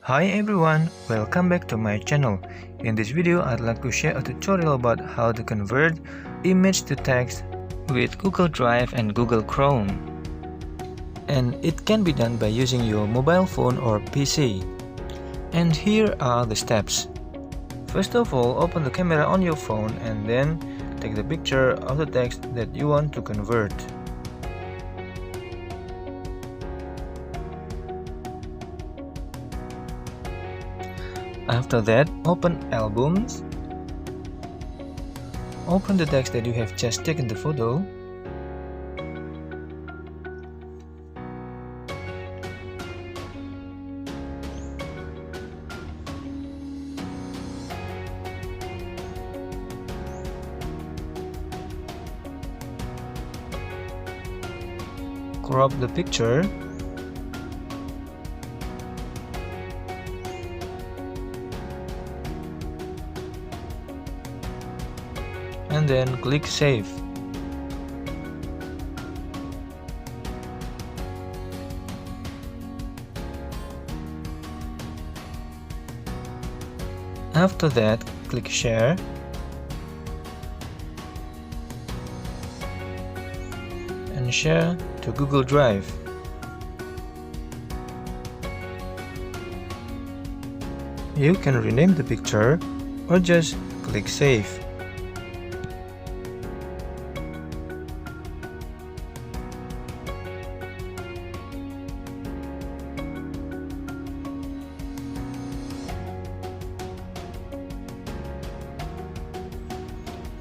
Hi everyone, welcome back to my channel. In this video, I'd like to share a tutorial about how to convert image to text with Google Drive and Google Chrome. And it can be done by using your mobile phone or PC. And here are the steps. First of all, open the camera on your phone and then take the picture of the text that you want to convert. After that, open Albums. Open the text that you have just taken the photo. Crop the picture. And then click Save. After that, click Share. And share to Google Drive. You can rename the picture or just click Save.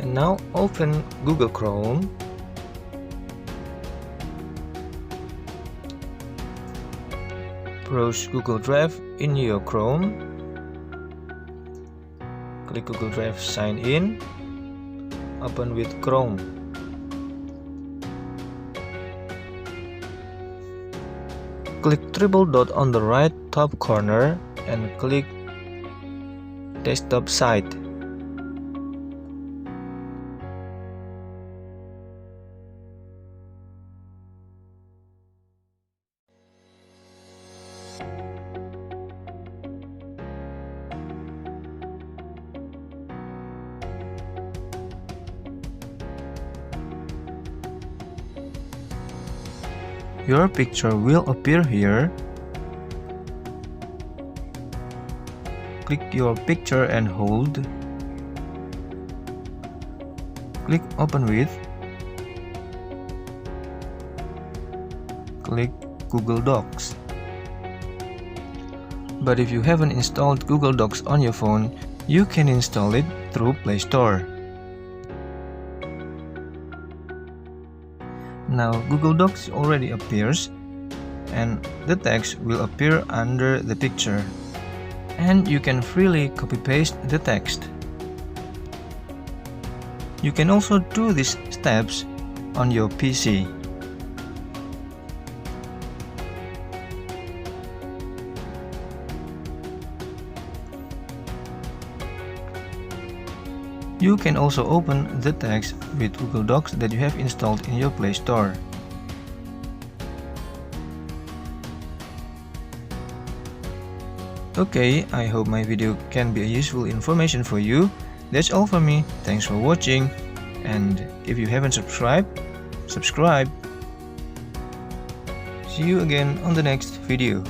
And now open Google Chrome. Browse Google Drive in your Chrome. Click Google Drive Sign In. Open with Chrome. Click triple dot on the right top corner and click Desktop Site. Your picture will appear here. Click your picture and hold. Click Open With. Click Google Docs. But if you haven't installed Google Docs on your phone, you can install it through Play Store. Now Google Docs already appears and the text will appear under the picture. And you can freely copy-paste the text. You can also do these steps on your PC. You can also open the text with Google Docs that you have installed in your Play Store. Okay, I hope my video can be a useful information for you. That's all for me. Thanks for watching. And if you haven't subscribed, subscribe. See you again on the next video.